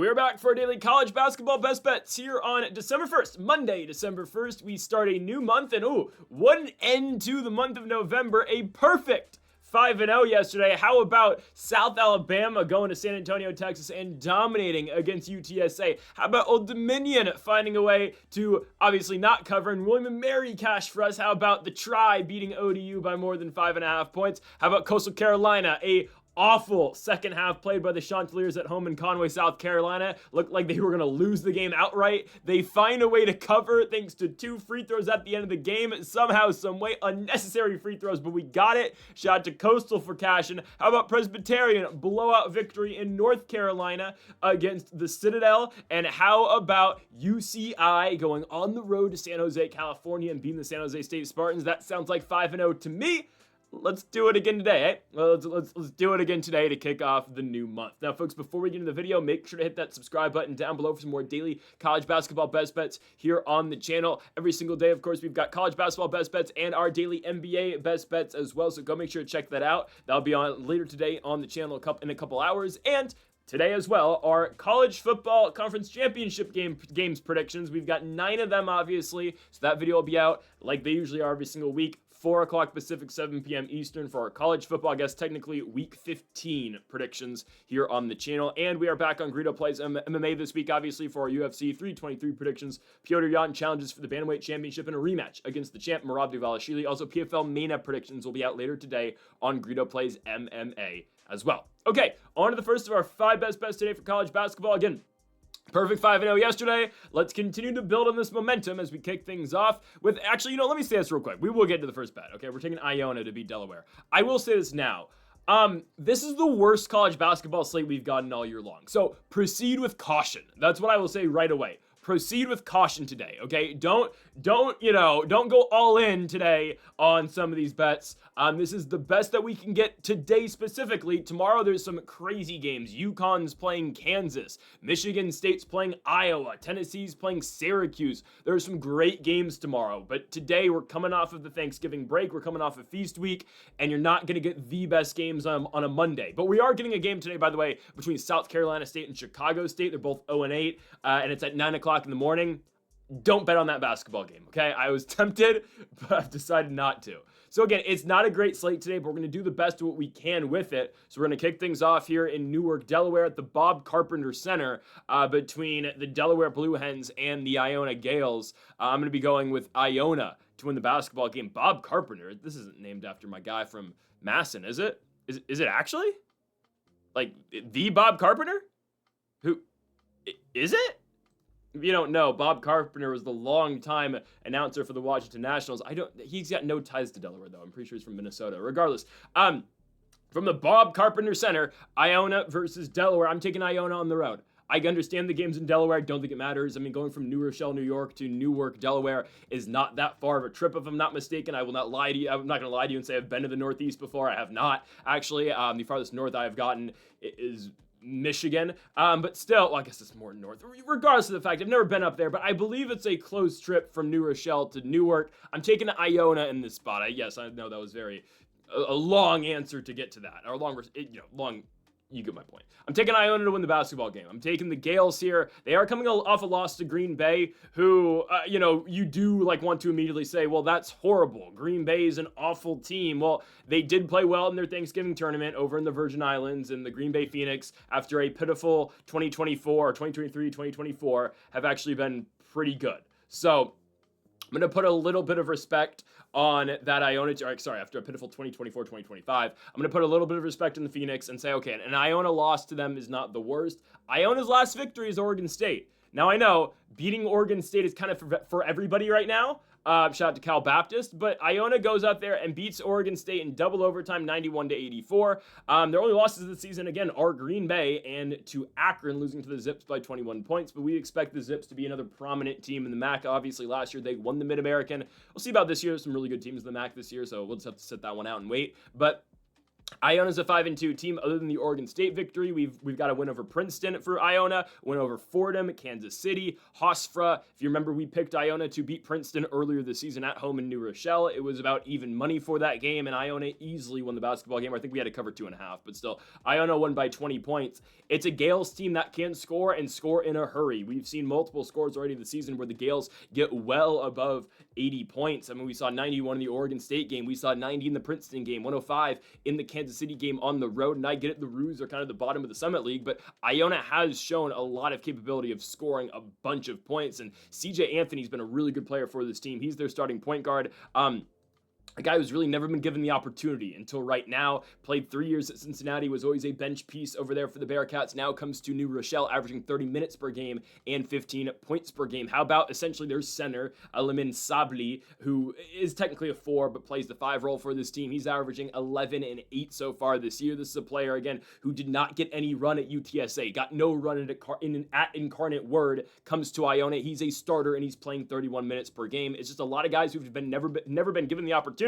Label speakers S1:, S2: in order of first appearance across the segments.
S1: We're back for our daily college basketball best bets here on December 1st, Monday, December 1st. We start a new month, and what an end to the month of November. A perfect 5-0 yesterday. How about South Alabama going to San Antonio, Texas, and dominating against UTSA? How about Old Dominion finding a way to obviously not cover and William & Mary cash for us? How about the Tri beating ODU by more than 5.5 points? How about Coastal Carolina, a awful second half played by the Chanticleers at home in Conway, South Carolina. Looked like they were going to lose the game outright. They find a way to cover thanks to 2 free throws at the end of the game. Somehow, some way, unnecessary free throws, but we got it. Shout out to Coastal for cashing. How about Presbyterian blowout victory in North Carolina against the Citadel? And how about UCI going on the road to San Jose, California and beating the San Jose State Spartans? That sounds like 5-0 to me. Let's do it again today, eh? Let's do it again today to kick off the new month. Now, folks, before we get into the video, make sure to hit that subscribe button down below for some more daily college basketball best bets here on the channel. Every single day, of course, we've got college basketball best bets and our daily NBA best bets as well, so go make sure to check that out. That'll be on later today on the channel in a couple hours. And today as well, our college football conference championship games predictions. We've got 9 of them, obviously, so that video will be out like they usually are every single week. 4 o'clock Pacific, 7 p.m. Eastern for our college football, I guess technically week 15 predictions here on the channel. And we are back on Greedo Plays MMA this week, obviously, for our UFC 323 predictions. Piotr Yan challenges for the Bantamweight Championship in a rematch against the champ Merab Dvalishvili. Also, PFL Mania predictions will be out later today on Greedo Plays MMA as well. Okay, on to the first of our 5 best bets today for college basketball. Again, perfect 5-0 yesterday. Let's continue to build on this momentum as we kick things off with, actually, let me say this real quick. We will get to the first bet, okay? We're taking Iona to beat Delaware. I will say this now. This is the worst college basketball slate we've gotten all year long. So proceed with caution. That's what I will say right away. Proceed with caution today, okay? Don't go all in today on some of these bets. This is the best that we can get today specifically. Tomorrow there's some crazy games. UConn's playing Kansas. Michigan State's playing Iowa. Tennessee's playing Syracuse. There's some great games tomorrow. But today we're coming off of the Thanksgiving break. We're coming off of feast week. And you're not going to get the best games on a Monday. But we are getting a game today, by the way, between South Carolina State and Chicago State. They're both 0-8. And it's at 9 o'clock in the morning. Don't bet on that basketball game, okay? I was tempted, but I've decided not to. So again, it's not a great slate today, but we're going to do the best of what we can with it. So we're going to kick things off here in Newark, Delaware at the Bob Carpenter Center between the Delaware Blue Hens and the Iona Gales. I'm going to be going with Iona to win the basketball game. Bob Carpenter, this isn't named after my guy from Masson, is it? Is it actually? Like, the Bob Carpenter? Who, is it? If you don't know, Bob Carpenter was the longtime announcer for the Washington Nationals. He's got no ties to Delaware, though. I'm pretty sure he's from Minnesota. Regardless, from the Bob Carpenter Center, Iona versus Delaware. I'm taking Iona on the road. I understand the game's in Delaware. I don't think it matters. I mean, going from New Rochelle, New York to Newark, Delaware is not that far of a trip, if I'm not mistaken. I will not lie to you. I'm not going to lie to you and say I've been to the Northeast before. I have not, actually. The farthest north I have gotten is Michigan, but still, well, I guess it's more north. Regardless of the fact, I've never been up there, but I believe it's a close trip from New Rochelle to Newark. I'm taking Iona in this spot. Yes, I know that was a long answer to get to that, or long. You get my point. I'm taking Iona to win the basketball game. I'm taking the Gales here. They are coming off a loss to Green Bay, who, you do want to immediately say, well, that's horrible. Green Bay is an awful team. Well, they did play well in their Thanksgiving tournament over in the Virgin Islands, and the Green Bay Phoenix, after a pitiful 2024, have actually been pretty good. So I'm going to put a little bit of respect on that Iona, after a pitiful 2024-2025, I'm going to put a little bit of respect in the Phoenix and say, okay, an Iona loss to them is not the worst. Iona's last victory is Oregon State. Now, I know beating Oregon State is kind of for everybody right now. Shout out to Cal Baptist, but Iona goes out there and beats Oregon State in double overtime, 91-84. Their only losses of the season, again, are Green Bay and to Akron, losing to the Zips by 21 points, but we expect the Zips to be another prominent team in the MAC. Obviously, last year they won the Mid-American. We'll see about this year. Some really good teams in the MAC this year, so we'll just have to sit that one out and wait. But Iona's a 5-2 team. Other than the Oregon State victory, we've got a win over Princeton for Iona, win over Fordham, Kansas City, Hofstra. If you remember, we picked Iona to beat Princeton earlier this season at home in New Rochelle. It was about even money for that game, and Iona easily won the basketball game. I think we had to cover 2.5, but still, Iona won by 20 points. It's a Gales team that can score and score in a hurry. We've seen multiple scores already this season where the Gales get well above 80 points. I mean, we saw 91 in the Oregon State game. We saw 90 in the Princeton game, 105 in the Kansas City game on the road. And I get it, the Roos are kind of the bottom of the Summit League, but Iona has shown a lot of capability of scoring a bunch of points. And CJ Anthony's been a really good player for this team. He's their starting point guard. A guy who's really never been given the opportunity until right now. Played 3 years at Cincinnati, was always a bench piece over there for the Bearcats. Now comes to New Rochelle, averaging 30 minutes per game and 15 points per game. How about essentially their center, Alamin Sabli, who is technically a 4, but plays the 5 role for this team. He's averaging 11 and 8 so far this year. This is a player, again, who did not get any run at UTSA, got no run at Incarnate Word, comes to Iona. He's a starter, and he's playing 31 minutes per game. It's just a lot of guys who've never been given the opportunity,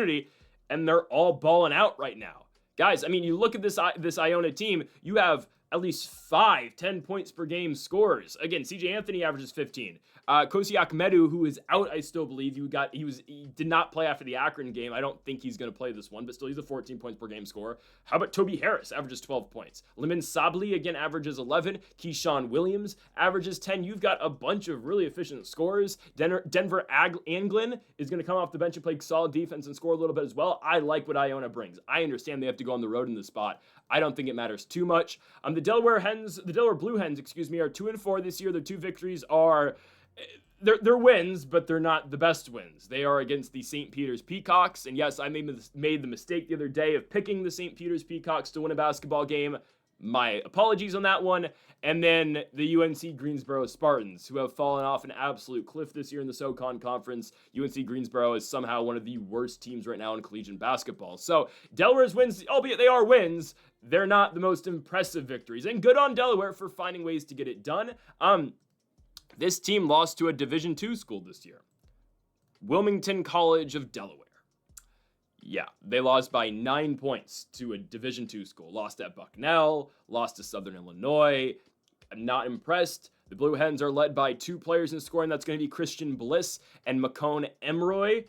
S1: and they're all balling out right now. Guys, I mean, you look at this Iona team, you have at least 5 10 points per game scorers. Again, CJ Anthony averages 15. Kosi Akmedu, who is out, I still believe. He did not play after the Akron game. I don't think he's going to play this one, but still he's a 14 points per game scorer. How about Toby Harris, averages 12 points. Lamin Sabli, again, averages 11. Keyshawn Williams averages 10. You've got a bunch of really efficient scorers. Denver Anglin is going to come off the bench and play solid defense and score a little bit as well. I like what Iona brings. I understand they have to go on the road in this spot. I don't think it matters too much. The Delaware Blue Hens, are 2-4 this year. Their 2 victories are they're wins, but they're not the best wins. They are against the St. Peter's Peacocks, and yes, I made the mistake the other day of picking the St. Peter's Peacocks to win a basketball game. My apologies on that one. And then the UNC Greensboro Spartans, who have fallen off an absolute cliff this year in the SoCon Conference. UNC Greensboro is somehow one of the worst teams right now in collegiate basketball. So Delaware's wins, albeit they are wins, they're not the most impressive victories. And good on Delaware for finding ways to get it done. This team lost to a Division II school this year, Wilmington College of Delaware. Yeah, they lost by 9 points to a Division II school. Lost at Bucknell, lost to Southern Illinois. I'm not impressed. The Blue Hens are led by 2 players in scoring. That's going to be Christian Bliss and Macone Emery.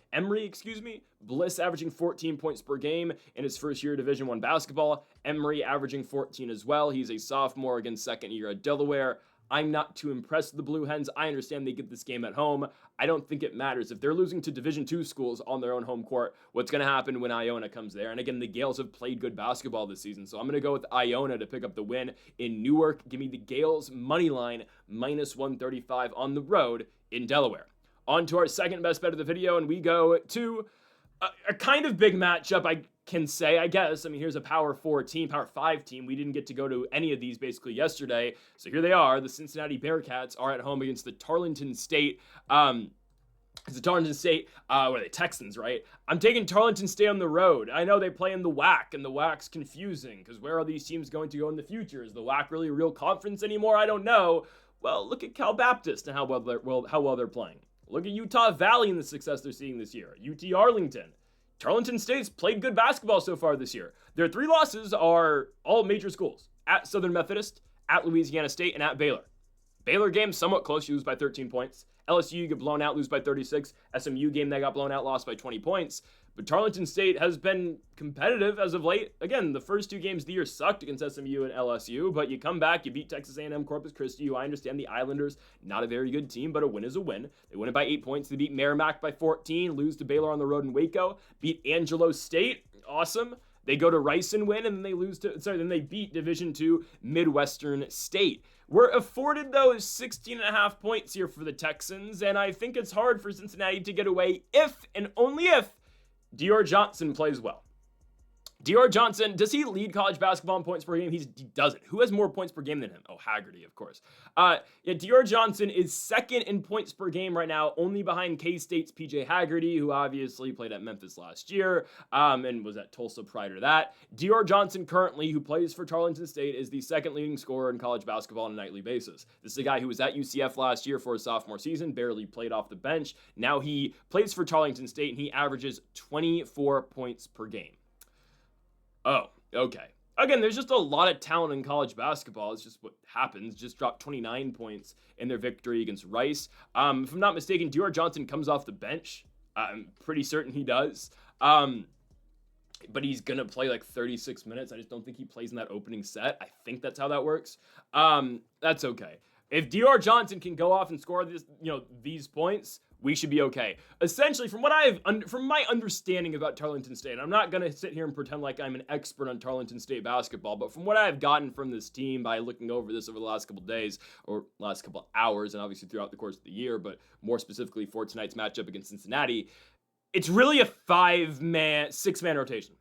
S1: Bliss averaging 14 points per game in his first year of Division I basketball. Emery averaging 14 as well. He's a sophomore, again, second year at Delaware. I'm not too impressed with the Blue Hens. I understand they get this game at home. I don't think it matters. If they're losing to Division II schools on their own home court, what's going to happen when Iona comes there? And again, the Gales have played good basketball this season, so I'm going to go with Iona to pick up the win in Newark. Give me the Gales money line, -135 on the road in Delaware. On to our second best bet of the video, and we go to a kind of big matchup, I can say, I guess. I mean, here's a Power 5 team. We didn't get to go to any of these basically yesterday. So here they are. The Cincinnati Bearcats are at home against the Tarleton State. It's the Tarleton State, what are they, Texans, right? I'm taking Tarleton State on the road. I know they play in the WAC, and the WAC's confusing, because where are these teams going to go in the future? Is the WAC really a real conference anymore? I don't know. Well, look at Cal Baptist and how well they're playing. Look at Utah Valley and the success they're seeing this year. UT Arlington. Tarleton State's played good basketball so far this year. Their 3 losses are all major schools. At Southern Methodist, at Louisiana State, and at Baylor. Baylor game, somewhat close. You lose by 13 points. LSU get blown out, lose by 36. SMU game, they got blown out, lost by 20 points. But Tarleton State has been competitive as of late. Again, the first 2 games of the year sucked against SMU and LSU, but you come back, you beat Texas A&M Corpus Christi, who I understand the Islanders, not a very good team, but a win is a win. They win it by 8 points. They beat Merrimack by 14, lose to Baylor on the road in Waco, beat Angelo State, awesome. They go to Rice and win, and then they beat Division II Midwestern State. We're afforded those 16.5 points here for the Texans, and I think it's hard for Cincinnati to get away if, and only if, Dior Johnson plays well. Dior Johnson, does he lead college basketball in points per game? He doesn't. Who has more points per game than him? Oh, Haggerty, of course. Dior Johnson is second in points per game right now, only behind K-State's PJ Haggerty, who obviously played at Memphis last year and was at Tulsa prior to that. Dior Johnson currently, who plays for Tarleton State, is the second leading scorer in college basketball on a nightly basis. This is a guy who was at UCF last year for his sophomore season, barely played off the bench. Now he plays for Tarleton State, and he averages 24 points per game. Oh, Okay. Again, there's just a lot of talent in college basketball. It's just what happens. Just dropped 29 points in their victory against Rice. If I'm not mistaken, Dior Johnson comes off the bench. I'm pretty certain he does. But he's going to play like 36 minutes. I just don't think he plays in that opening set. I think that's how that works. That's okay. If Dior Johnson can go off and score these points, we should be okay. Essentially, from my understanding about Tarleton State, I'm not going to sit here and pretend like I'm an expert on Tarleton State basketball, but from what I've gotten from this team by looking over this over the last couple days, or last couple hours, and obviously throughout the course of the year, but more specifically for tonight's matchup against Cincinnati, it's really a 6-man rotation.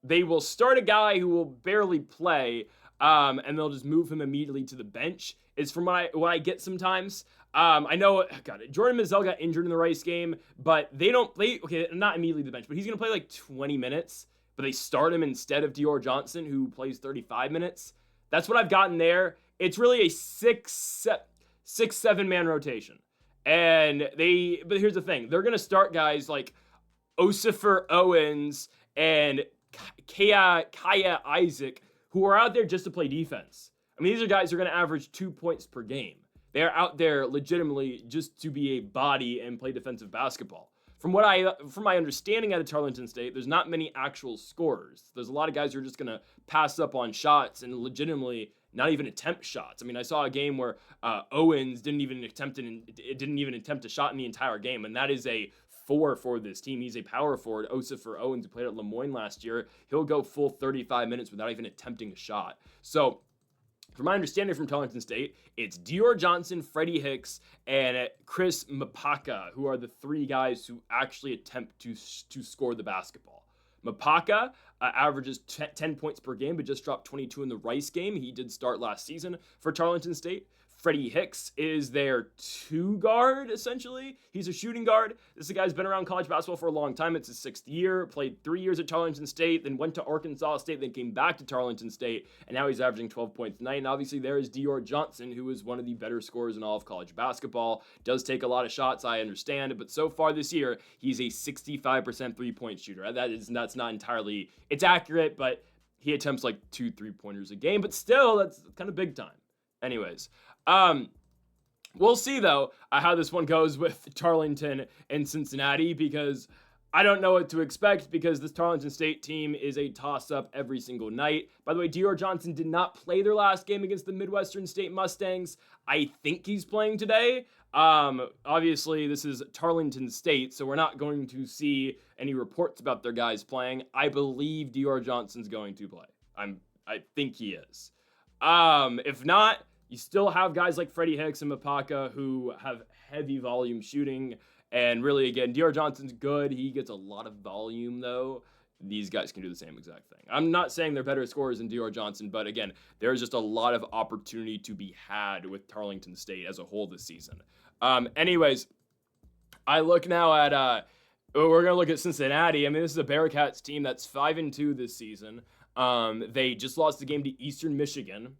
S1: They will start a guy who will barely play, and they'll just move him immediately to the bench, is from what I get sometimes. I know, Jordan Mazzell got injured in the Rice game, but they don't play, not immediately to the bench, but he's going to play like 20 minutes, but they start him instead of Dior Johnson, who plays 35 minutes. That's what I've gotten there. It's really a 7-man rotation. But here's the thing. They're going to start guys like Osifer Owens and Kaya Isaac, who are out there just to play defense. I mean, these are guys who are going to average 2 points per game. They are out there legitimately just to be a body and play defensive basketball. From my understanding out of Tarleton State, there's not many actual scorers. There's a lot of guys who are just going to pass up on shots and legitimately not even attempt shots. I mean, I saw a game where Owens didn't even attempt a shot in the entire game, and that is a 4 for this team. He's a power forward. Osifer Owens, who played at Lemoyne last year, he'll go full 35 minutes without even attempting a shot. So, from my understanding from Tarleton State, it's Dior Johnson, Freddie Hicks, and Chris Mpaka, who are the 3 guys who actually attempt to score the basketball. Mpaka averages 10 points per game, but just dropped 22 in the Rice game. He did start last season for Tarleton State. Freddie Hicks is their 2 guard, essentially. He's a shooting guard. This guy's been around college basketball for a long time. It's his 6th year, played 3 years at Tarleton State, then went to Arkansas State, then came back to Tarleton State, and now he's averaging 12 points a night. And obviously there is Dior Johnson, who is one of the better scorers in all of college basketball. Does take a lot of shots, I understand, but so far this year, he's a 65% three-point shooter. That's not entirely, it's accurate, but he attempts like 2 3-pointers a game, but still, that's kind of big time. Anyways, we'll see, though, how this one goes with Tarleton and Cincinnati, because I don't know what to expect, because this Tarleton State team is a toss-up every single night. By the way, Dior Johnson did not play their last game against the Midwestern State Mustangs. I think he's playing today. Obviously, this is Tarleton State, so we're not going to see any reports about their guys playing. I believe Dior Johnson's going to play. I think he is. If not, you still have guys like Freddie Hicks and Mpaka who have heavy volume shooting. And really, again, Dior Johnson's good. He gets a lot of volume, though. These guys can do the same exact thing. I'm not saying they're better scorers than Dior Johnson, but again, there's just a lot of opportunity to be had with Tarleton State as a whole this season. Anyways, I look now at, we're going to look at Cincinnati. I mean, this is a Bearcats team that's 5-2 this season. They just lost the game to Eastern Michigan.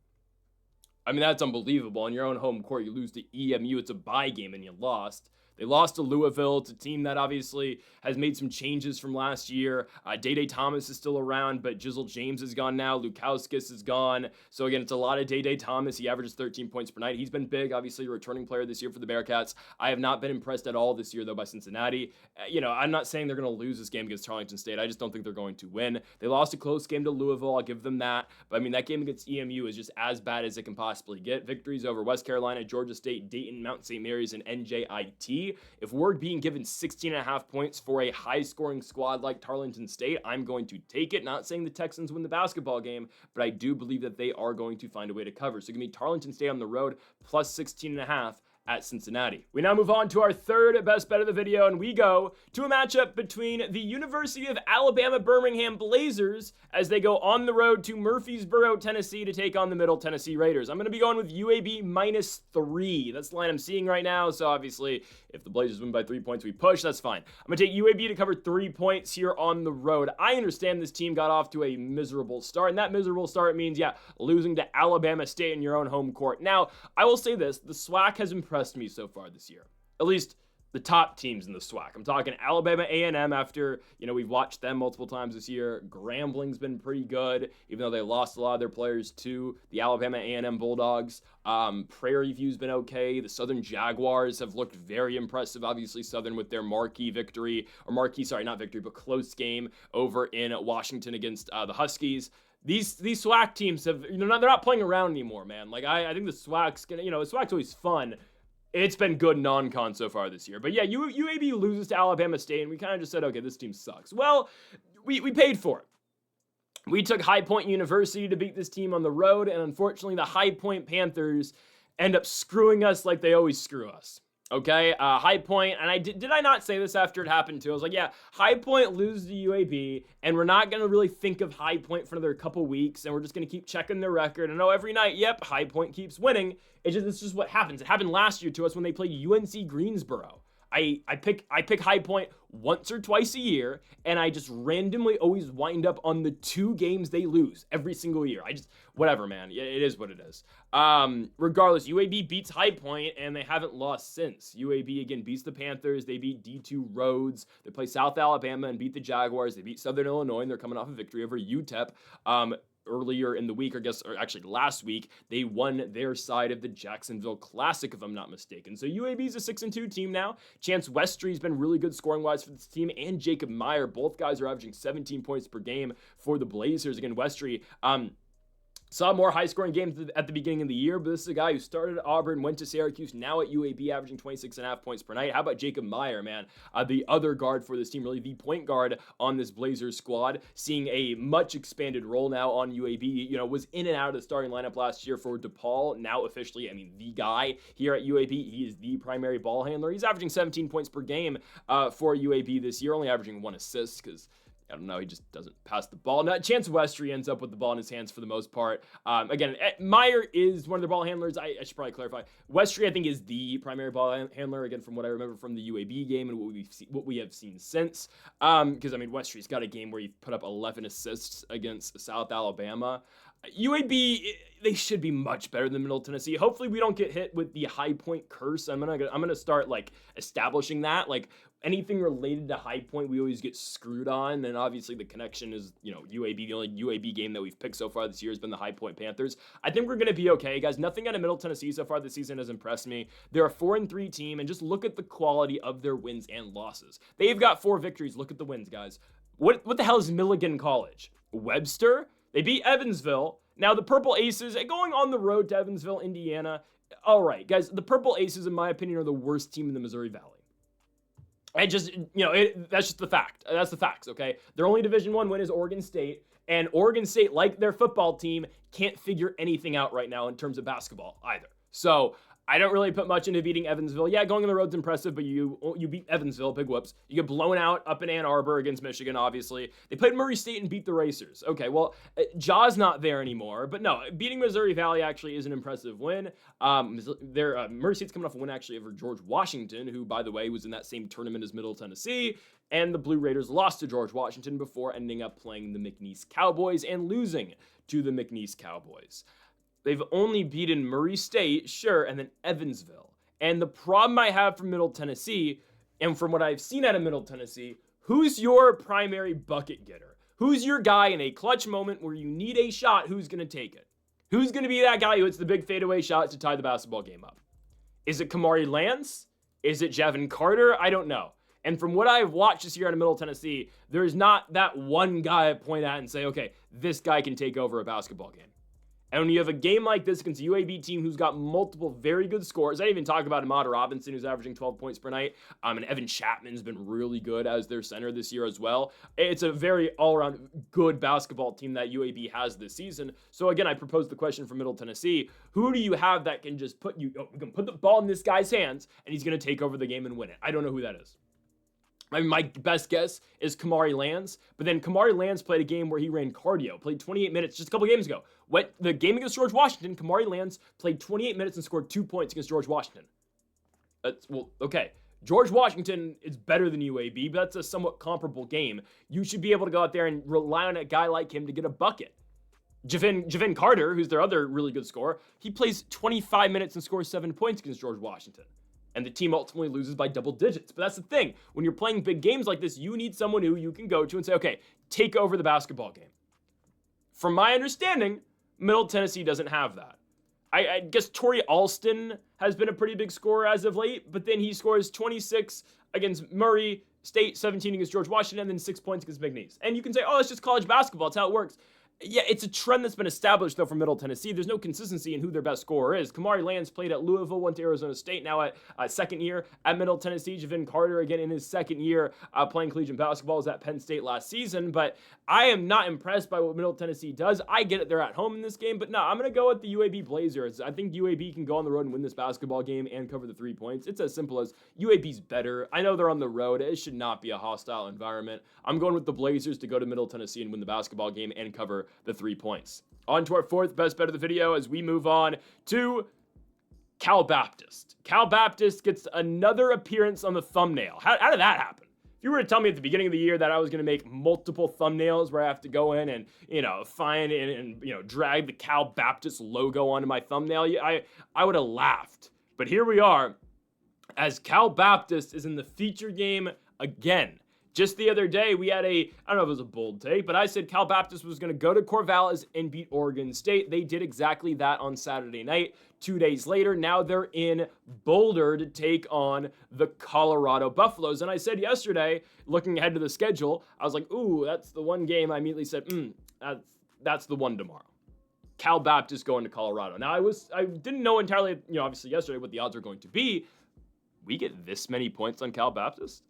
S1: I mean, that's unbelievable. On your own home court, you lose to EMU. It's a bye game, and you lost. They lost to Louisville. It's a team that obviously has made some changes from last year. Day Thomas is still around, but Jizzle James is gone now. Lukauskas is gone. So again, it's a lot of Day Thomas. He averages 13 points per night. He's been big, obviously a returning player this year for the Bearcats. I have not been impressed at all this year, though, by Cincinnati. I'm not saying they're going to lose this game against Tarleton State. I just don't think they're going to win. They lost a close game to Louisville. I'll give them that. But I mean, that game against EMU is just as bad as it can possibly get. Victories over West Carolina, Georgia State, Dayton, Mount St. Mary's, and NJIT. If we're being given 16.5 points for a high-scoring squad like Tarleton State, I'm going to take it. Not saying the Texans win the basketball game, but I do believe that they are going to find a way to cover. So give me Tarleton State on the road, plus 16.5 at Cincinnati. We now move on to our third best bet of the video, and we go to a matchup between the University of Alabama Birmingham Blazers as they go on the road to Murfreesboro, Tennessee to take on the Middle Tennessee Raiders. I'm going to be going with UAB -3. That's the line I'm seeing right now, so obviously if the Blazers win by 3 points, we push. That's fine. I'm going to take UAB to cover 3 points here on the road. I understand this team got off to a miserable start, and that miserable start means, losing to Alabama State in your own home court. Now, I will say this. The SWAC has impressed me so far this year. At least the top teams in the SWAC. I'm talking Alabama A&M after, we've watched them multiple times this year. Grambling's been pretty good, even though they lost a lot of their players to the Alabama A&M Bulldogs. Prairie View's been okay. The Southern Jaguars have looked very impressive. Obviously, Southern with their close game over in Washington against the Huskies. These SWAC teams they're not playing around anymore, man. Like, I think the SWAC's gonna, the SWAC's always fun. It's been good non-con so far this year. But yeah, UAB loses to Alabama State, and we kind of just said, okay, this team sucks. Well, we paid for it. We took High Point University to beat this team on the road, and unfortunately, the High Point Panthers end up screwing us like they always screw us. Okay, High Point, and did I not say this after it happened too? I was like, yeah, High Point loses to UAB, and we're not going to really think of High Point for another couple weeks, and we're just going to keep checking their record. And every night, yep, High Point keeps winning. It's just what happens. It happened last year to us when they played UNC Greensboro. I pick High Point once or twice a year, and I just randomly always wind up on the 2 games they lose every single year. Whatever, man. It is what it is. Regardless, UAB beats High Point, and they haven't lost since. UAB, again, beats the Panthers. They beat D2 Rhodes. They play South Alabama and beat the Jaguars. They beat Southern Illinois, and they're coming off a victory over UTEP. Earlier in the week, or actually last week, they won their side of the Jacksonville Classic, if I'm not mistaken. So UAB is a 6-2 team now. Chance Westry's been really good scoring-wise for this team, and Jacob Meyer. Both guys are averaging 17 points per game for the Blazers. Again, Westry, saw more high-scoring games at the beginning of the year, but this is a guy who started at Auburn, went to Syracuse, now at UAB, averaging 26.5 points per night. How about Jacob Meyer, man? The other guard for this team, really the point guard on this Blazers squad, seeing a much expanded role now on UAB. Was in and out of the starting lineup last year for DePaul. Now officially, the guy here at UAB, he is the primary ball handler. He's averaging 17 points per game for UAB this year, only averaging 1 assist because I don't know, he just doesn't pass the ball. Now, Chance Westry ends up with the ball in his hands for the most part. Again, Meyer is one of the ball handlers. I should probably clarify. Westry, I think, is the primary ball handler, again, from what I remember from the UAB game and what we have seen since. Because, Westry's got a game where he put up 11 assists against South Alabama. UAB, they should be much better than Middle Tennessee. Hopefully we don't get hit with the High Point curse. I'm gonna start establishing that. Anything related to High Point, we always get screwed on. And obviously the connection is, UAB. The only UAB game that we've picked so far this year has been the High Point Panthers. I think we're gonna be okay, guys. Nothing out of Middle Tennessee so far this season has impressed me. They're a 4-3 team, and just look at the quality of their wins and losses. They've got 4 victories. Look at the wins, guys. What the hell is Milligan College? Webster? They beat Evansville. Now, the Purple Aces, going on the road to Evansville, Indiana. All right, guys, the Purple Aces, in my opinion, are the worst team in the Missouri Valley. That's just the fact. That's the facts, okay? Their only Division I win is Oregon State, and Oregon State, like their football team, can't figure anything out right now in terms of basketball either. So I don't really put much into beating Evansville. Yeah, going on the road's impressive, but you beat Evansville, big whoops. You get blown out up in Ann Arbor against Michigan, obviously. They played Murray State and beat the Racers. Okay, well, Jaw's not there anymore, but no, beating Missouri Valley actually is an impressive win. Murray State's coming off a win actually over George Washington, who, by the way, was in that same tournament as Middle Tennessee, and the Blue Raiders lost to George Washington before ending up playing the McNeese Cowboys and losing to the McNeese Cowboys. They've only beaten Murray State, sure, and then Evansville. And the problem I have from Middle Tennessee, and from what I've seen out of Middle Tennessee, who's your primary bucket getter? Who's your guy in a clutch moment where you need a shot? Who's going to take it? Who's going to be that guy who hits the big fadeaway shot to tie the basketball game up? Is it Kamari Lance? Is it Javin Carter? I don't know. And from what I've watched this year out of Middle Tennessee, there's not that one guy I point at and say, okay, this guy can take over a basketball game. And when you have a game like this against a UAB team who's got multiple very good scores, I didn't even talk about Ahmad Robinson, who's averaging 12 points per night, and Evan Chapman's been really good as their center this year as well. It's a very all-around good basketball team that UAB has this season. So again, I propose the question for Middle Tennessee, who do you have that can just put the ball in this guy's hands, and he's going to take over the game and win it? I don't know who that is. My best guess is Kamari Lance, but then Kamari Lance played a game where he ran cardio, played 28 minutes just a couple games ago. The game against George Washington, Kamari Lance played 28 minutes and scored 2 points against George Washington. Okay. George Washington is better than UAB, but that's a somewhat comparable game. You should be able to go out there and rely on a guy like him to get a bucket. Javin Carter, who's their other really good scorer, he plays 25 minutes and scores 7 points against George Washington. and the team ultimately loses by double digits. But that's the thing. When you're playing big games like this, you need someone who you can go to and say, okay, take over the basketball game. From my understanding, Middle Tennessee doesn't have that. I guess Torrey Alston has been a pretty big scorer as of late, but then he scores 26 against Murray State, 17 against George Washington, and then 6 points against McNeese. And you can say, oh, it's just college basketball. That's how it works. Yeah, it's a trend that's been established, though, for Middle Tennessee. There's no consistency in who their best scorer is. Kamari Lands played at Louisville, went to Arizona State, now at second year at Middle Tennessee. Javin Carter, again, in his second year playing collegiate basketball, was at Penn State last season. But I am not impressed by what Middle Tennessee does. I get it, they're at home in this game, but no, I'm going to go with the UAB Blazers. I think UAB can go on the road and win this basketball game and cover the 3 points. It's as simple as UAB's better. I know they're on the road. It should not be a hostile environment. I'm going with the Blazers to go to Middle Tennessee and win the basketball game and cover the 3 points. On to our fourth best bet of the video as we move on to Cal Baptist. Cal Baptist gets another appearance on the thumbnail. How did that happen? If you were to tell me at the beginning of the year that I was going to make multiple thumbnails where I have to go in and, find and drag the Cal Baptist logo onto my thumbnail, I would have laughed. But here we are as Cal Baptist is in the feature game again. Just the other day, we had I don't know if it was a bold take, but I said Cal Baptist was going to go to Corvallis and beat Oregon State. They did exactly that on Saturday night. 2 days later, now they're in Boulder to take on the Colorado Buffaloes. And I said yesterday, looking ahead to the schedule, I was like, ooh, that's the one game. I immediately said, that's the one tomorrow. Cal Baptist going to Colorado. Now, I didn't know entirely, obviously yesterday what the odds are going to be. We get this many points on Cal Baptist?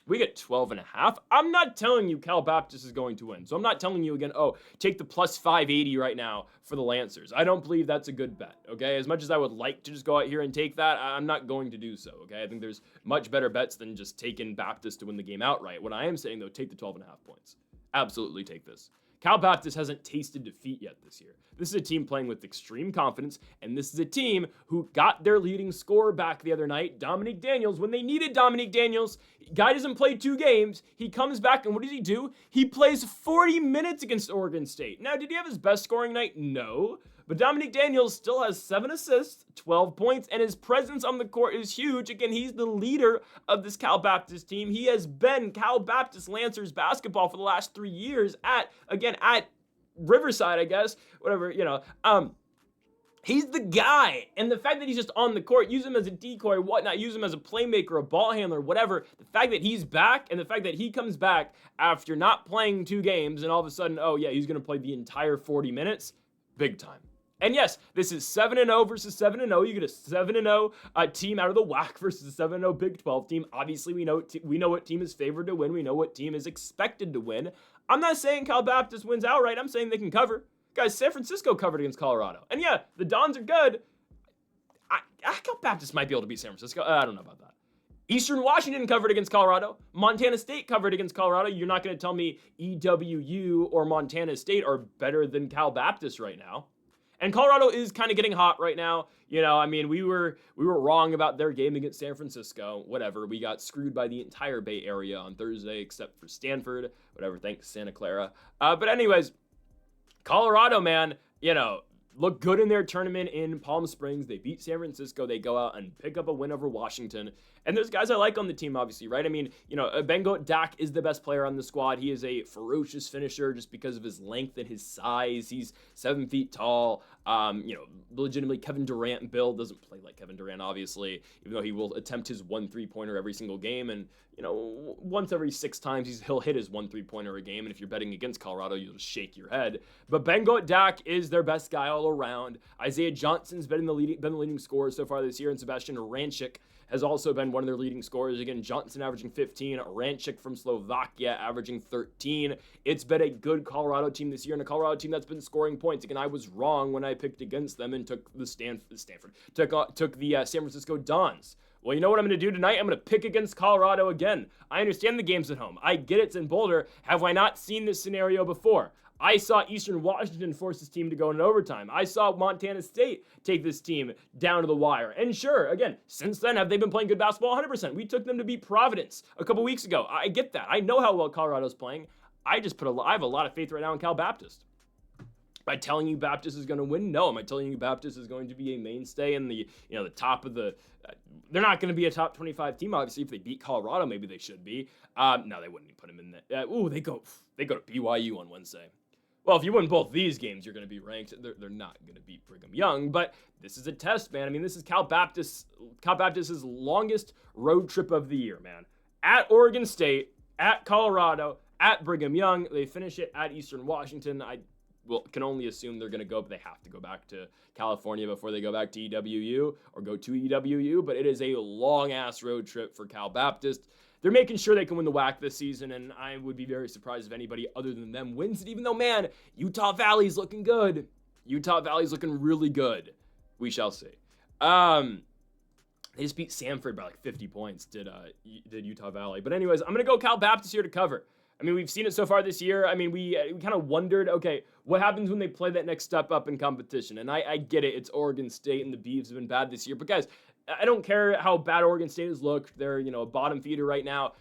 S1: We get 12.5. I'm not telling you Cal Baptist is going to win. So I'm not telling you again, take the plus 580 right now for the Lancers. I don't believe that's a good bet, okay? As much as I would like to just go out here and take that, I'm not going to do so, okay? I think there's much better bets than just taking Baptist to win the game outright. What I am saying, though, take the 12.5 points. Absolutely take this. Cal Baptist hasn't tasted defeat yet this year. This is a team playing with extreme confidence, and this is a team who got their leading scorer back the other night, Dominique Daniels, when they needed Dominique Daniels. Guy doesn't play 2 games. He comes back, and what does he do? He plays 40 minutes against Oregon State. Now, did he have his best scoring night? No. But Dominique Daniels still has 7 assists, 12 points, and his presence on the court is huge. Again, he's the leader of this Cal Baptist team. He has been Cal Baptist Lancers basketball for the last 3 years at Riverside, I guess, whatever, he's the guy. And the fact that he's just on the court, use him as a decoy, whatnot, use him as a playmaker, a ball handler, whatever. The fact that he's back and the fact that he comes back after not playing 2 games and all of a sudden, he's going to play the entire 40 minutes, big time. And yes, this is 7-0 versus 7-0. You get a 7-0 team out of the WAC versus a 7-0 Big 12 team. Obviously, we know what team is favored to win. We know what team is expected to win. I'm not saying Cal Baptist wins outright. I'm saying they can cover. Guys, San Francisco covered against Colorado. And yeah, the Dons are good. Cal Baptist might be able to beat San Francisco. I don't know about that. Eastern Washington covered against Colorado. Montana State covered against Colorado. You're not going to tell me EWU or Montana State are better than Cal Baptist right now. And Colorado is kind of getting hot right now. We were wrong about their game against San Francisco. Whatever. We got screwed by the entire Bay Area on Thursday except for Stanford. Whatever. Thanks, Santa Clara. But anyways, Colorado, man, look good in their tournament in Palm Springs. They beat San Francisco. They go out and pick up a win over Washington. And there's guys I like on the team, obviously, right? Bengo Dak is the best player on the squad. He is a ferocious finisher just because of his length and his size. He's 7 feet tall. Legitimately Kevin Durant build. Doesn't play like Kevin Durant, obviously, even though he will attempt his 1 3-pointer every single game. And, once every 6 times, he'll hit his 1 3-pointer a game. And if you're betting against Colorado, you'll just shake your head. But Bengo Dak is their best guy all around. Isaiah Johnson's been the leading scorer so far this year, and Sebastian Ranchik has also been one of their leading scorers. Again, Johnson averaging 15, Ranchik from Slovakia averaging 13. It's been a good Colorado team this year, and a Colorado team that's been scoring points. Again, I was wrong when I picked against them and took the San Francisco Dons. Well, you know what I'm going to do tonight? I'm going to pick against Colorado again. I understand the game's at home. I get it's in Boulder. Have I not seen this scenario before? I saw Eastern Washington force this team to go into overtime. I saw Montana State take this team down to the wire. And sure, again, since then, have they been playing good basketball? 100%. We took them to beat Providence a couple weeks ago. I get that. I know how well Colorado's playing. I have a lot of faith right now in Cal Baptist. Am I telling you Baptist is going to win? No. Am I telling you Baptist is going to be a mainstay in the top of the? They're not going to be a top 25 team. Obviously, if they beat Colorado, maybe they should be. No, they wouldn't put them in there. They go to BYU on Wednesday. Well, if you win both these games, you're going to be ranked. They're not going to beat Brigham Young, but this is a test, man. I mean, this is Cal Baptist's longest road trip of the year, man. At Oregon State, at Colorado, at Brigham Young. They finish it at Eastern Washington. I can only assume they're going to go, but they have to go back to California before they go back to EWU or go to EWU. But it is a long-ass road trip for Cal Baptist. They're making sure they can win the WAC this season, and I would be very surprised if anybody other than them wins it, even though, man, Utah Valley's looking good. Utah Valley's looking really good. We shall see. They just beat Stanford by like 50 points, did Utah Valley. But anyways, I'm going to go Cal Baptist here to cover. I mean, we've seen it so far this year. I mean, we kind of wondered, okay, what happens when they play that next step up in competition? And I get it. It's Oregon State, and the Beavs have been bad this year. But guys, I don't care how bad Oregon State has looked. They're, a bottom feeder right now.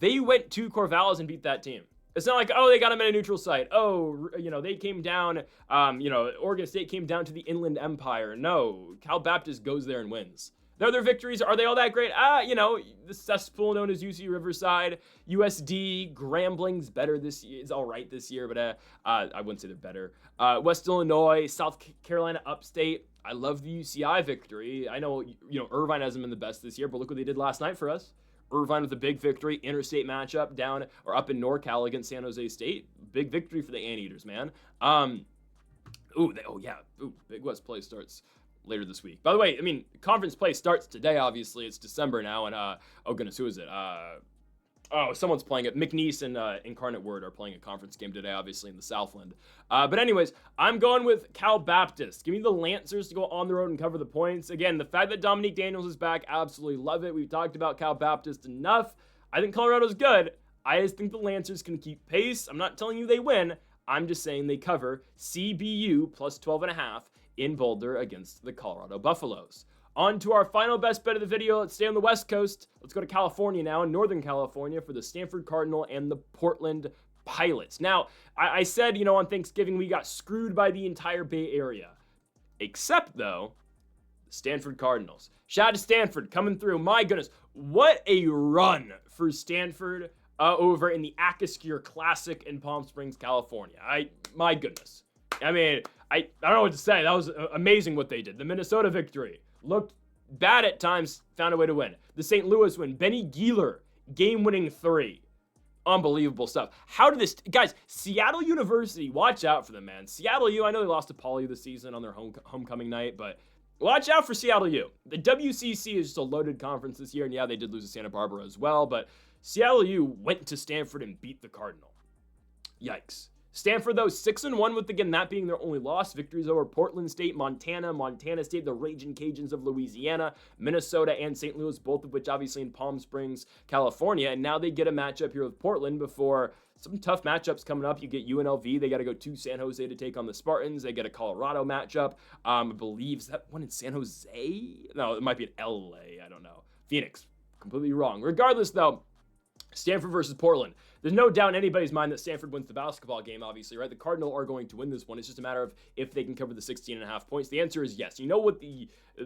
S1: They went to Corvallis and beat that team. It's not like, oh, they got them at a neutral site. Oh, they came down, Oregon State came down to the Inland Empire. No, Cal Baptist goes there and wins. Their other victories, are they all that great? The cesspool known as UC Riverside, USD, Grambling's better this year. It's all right this year, but I wouldn't say they're better. West Illinois, South Carolina Upstate. I love the UCI victory. I know, Irvine hasn't been the best this year, but look what they did last night for us. Irvine with a big victory, interstate matchup up in NorCal against San Jose State. Big victory for the Anteaters, man. Big West play starts later this week. By the way, I mean, conference play starts today, obviously. It's December now, and, oh goodness, who is it? Someone's playing it. McNeese and Incarnate Word are playing a conference game today, obviously, in the Southland. But anyways, I'm going with Cal Baptist. Give me the Lancers to go on the road and cover the points. Again, the fact that Dominique Daniels is back, absolutely love it. We've talked about Cal Baptist enough. I think Colorado's good. I just think the Lancers can keep pace. I'm not telling you they win. I'm just saying they cover CBU plus 12.5 in Boulder against the Colorado Buffaloes. On to our final best bet of the video. Let's stay on the West Coast. Let's go to California now, in Northern California, for the Stanford Cardinal and the Portland Pilots. Now, I said, on Thanksgiving we got screwed by the entire Bay Area. Except, though, the Stanford Cardinals. Shout out to Stanford coming through. My goodness, what a run for Stanford over in the Acrisure Classic in Palm Springs, California. My goodness. I mean, I don't know what to say. That was amazing what they did. The Minnesota victory looked bad at times, found a way to win. The St. Louis win. Benny Gieler, game-winning 3. Unbelievable stuff. How did this... Guys, Seattle University, watch out for them, man. Seattle U, I know they lost to Poly this season on their homecoming night, but watch out for Seattle U. The WCC is just a loaded conference this year, and yeah, they did lose to Santa Barbara as well, but Seattle U went to Stanford and beat the Cardinal. Yikes. Stanford, though, 6-1 with, again, that being their only loss. Victories over Portland State, Montana State, the Raging Cajuns of Louisiana, Minnesota, and St. Louis, both of which obviously in Palm Springs, California. And now they get a matchup here with Portland before some tough matchups coming up. You get UNLV. They got to go to San Jose to take on the Spartans. They get a Colorado matchup. I believe, is that one in San Jose? No, it might be in LA. I don't know. Phoenix. Completely wrong. Regardless, though, Stanford versus Portland. There's no doubt in anybody's mind that Stanford wins the basketball game, obviously, right? The Cardinal are going to win this one. It's just a matter of if they can cover the 16.5 points. The answer is yes. You know what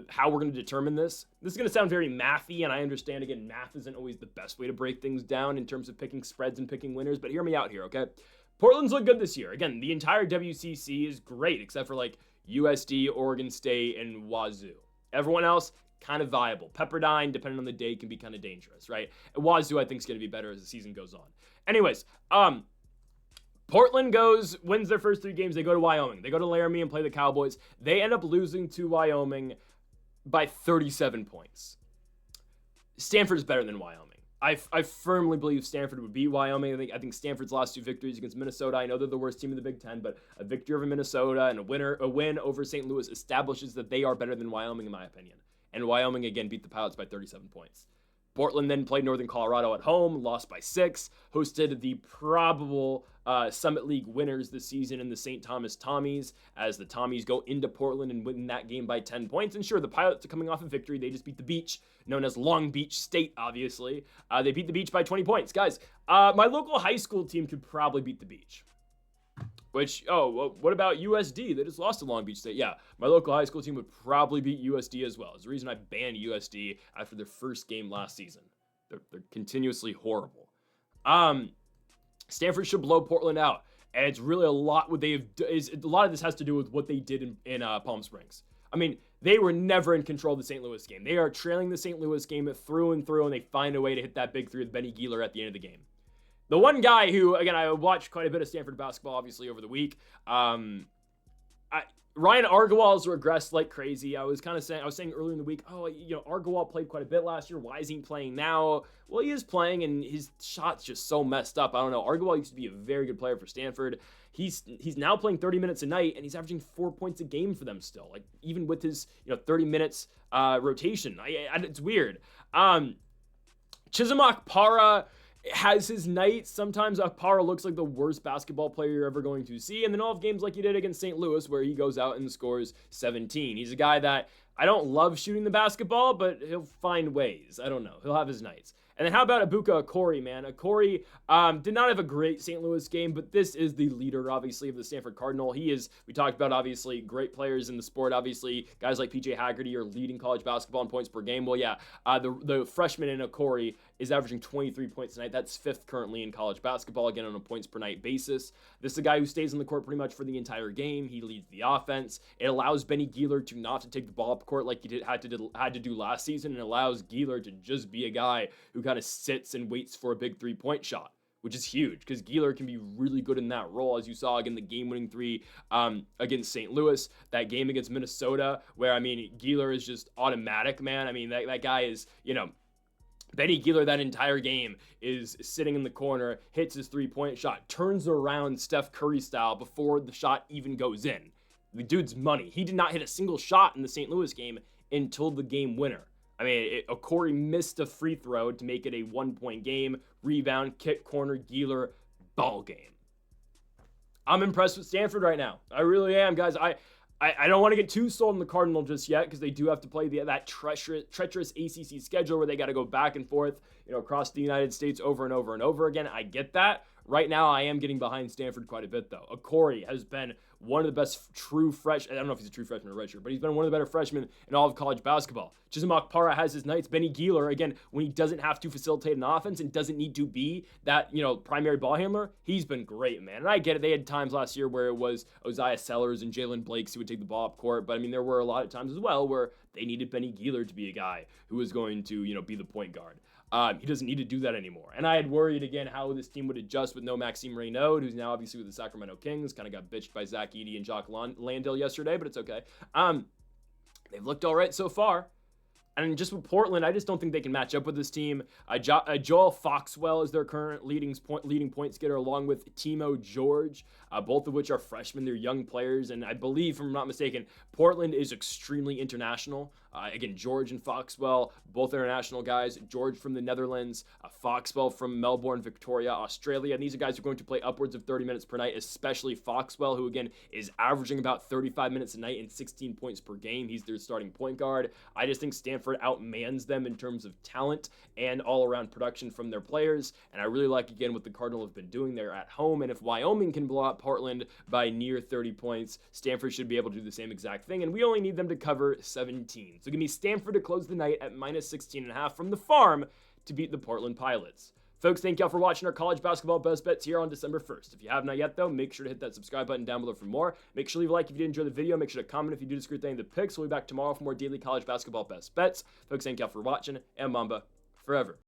S1: how we're going to determine this? This is going to sound very mathy, and I understand, again, math isn't always the best way to break things down in terms of picking spreads and picking winners, but hear me out here, okay? Portland's looked good this year. Again, the entire WCC is great, except for, like, USD, Oregon State, and Wazoo. Everyone else, kind of viable. Pepperdine, depending on the day, can be kind of dangerous, right? Wazoo, I think, is going to be better as the season goes on. Anyways, Portland wins their first 3 games. They go to Wyoming. They go to Laramie and play the Cowboys. They end up losing to Wyoming by 37 points. Stanford is better than Wyoming. I firmly believe Stanford would beat Wyoming. I think Stanford's last 2 victories against Minnesota. I know they're the worst team in the Big Ten, but a victory over Minnesota and a win over St. Louis establishes that they are better than Wyoming, in my opinion. And Wyoming, again, beat the Pilots by 37 points. Portland then played Northern Colorado at home, lost by 6, hosted the probable Summit League winners this season in the St. Thomas Tommies, as the Tommies go into Portland and win that game by 10 points. And sure, the Pilots are coming off a victory. They just beat the Beach, known as Long Beach State, obviously. They beat the Beach by 20 points. Guys, my local high school team could probably beat the Beach. Which, oh, well, what about USD? They just lost to Long Beach State. Yeah, my local high school team would probably beat USD as well. It's the reason I banned USD after their first game last season. They're continuously horrible. Stanford should blow Portland out. And it's really a lot what they've is a lot of this has to do with what they did in Palm Springs. I mean, they were never in control of the St. Louis game. They are trailing the St. Louis game through and through, and they find a way to hit that big three with Benny Gieler at the end of the game. The one guy who, again, I watched quite a bit of Stanford basketball, obviously, over the week. Ryan Argawal's regressed like crazy. I was saying earlier in the week, Argawal played quite a bit last year. Why is he playing now? Well, he is playing, and his shot's just so messed up. I don't know. Argawal used to be a very good player for Stanford. He's now playing 30 minutes a night, and he's averaging 4 points a game for them still. Like, even with his 30 minutes rotation, it's weird. Chizimak Para has his nights. Sometimes Akpara looks like the worst basketball player you're ever going to see, and then all of games like he did against St. Louis where he goes out and scores 17. He's a guy that I don't love shooting the basketball, but he'll find ways. I don't know. He'll have his nights. And then how about Ibuka Okori, man? Okori did not have a great St. Louis game, but this is the leader, obviously, of the Stanford Cardinal. We talked about, obviously, great players in the sport. Obviously, guys like PJ Haggerty are leading college basketball in points per game. Well, yeah, the freshman in Okori is averaging 23 points tonight. That's fifth currently in college basketball, again, on a points per night basis. This is a guy who stays on the court pretty much for the entire game. He leads the offense. It allows Benny Gieler to not to take the ball up court like he had to do last season, and allows Gieler to just be a guy who kind of sits and waits for a big three-point shot, which is huge because Gieler can be really good in that role, as you saw again the game-winning three against St. Louis, that game against Minnesota, where, I mean, Gieler is just automatic, man. I mean, that guy is, Benny Gieler that entire game is sitting in the corner, hits his three-point shot, turns around Steph Curry style before the shot even goes in. The dude's money. He did not hit a single shot in the St. Louis game until the game winner. I mean, Okori missed a free throw to make it a 1-point game. Rebound, kick, corner, Gieler, ball game. I'm impressed with Stanford right now. I really am, guys. I don't want to get too sold on the Cardinal just yet because they do have to play that treacherous ACC schedule where they got to go back and forth, across the United States over and over and over again. I get that. Right now, I am getting behind Stanford quite a bit, though. Okori has been one of the best true freshmen. I don't know if he's a true freshman or redshirt, but he's been one of the better freshmen in all of college basketball. Chizimak Para has his nights. Benny Gieler, again, when he doesn't have to facilitate an offense and doesn't need to be that, primary ball handler, he's been great, man. And I get it. They had times last year where it was Oziah Sellers and Jalen Blakes who would take the ball up court. But, I mean, there were a lot of times as well where they needed Benny Gieler to be a guy who was going to, be the point guard. He doesn't need to do that anymore. And I had worried, again, how this team would adjust with no Maxime Reynaud, who's now obviously with the Sacramento Kings. Kind of got bitched by Zach Edey and Jacques Landale yesterday, but it's okay. They've looked all right so far. And just with Portland, I just don't think they can match up with this team. Joel Foxwell is their current leading point getter, along with Timo George, both of which are freshmen. They're young players, and I believe, if I'm not mistaken, Portland is extremely international. Again, George and Foxwell, both international guys. George from the Netherlands, Foxwell from Melbourne, Victoria, Australia. And these are guys who are going to play upwards of 30 minutes per night, especially Foxwell, who, again, is averaging about 35 minutes a night and 16 points per game. He's their starting point guard. I just think Stanford outmans them in terms of talent and all-around production from their players. And I really like, again, what the Cardinal have been doing there at home. And if Wyoming can blow out Portland by near 30 points, Stanford should be able to do the same exact thing. And we only need them to cover 17. So give me Stanford to close the night at minus 16.5 from the farm to beat the Portland Pilots. Folks, thank y'all for watching our college basketball best bets here on December 1st. If you have not yet, though, make sure to hit that subscribe button down below for more. Make sure to leave a like if you did enjoy the video. Make sure to comment if you do disagree with any of the picks. We'll be back tomorrow for more daily college basketball best bets. Folks, thank y'all for watching, and Mamba forever.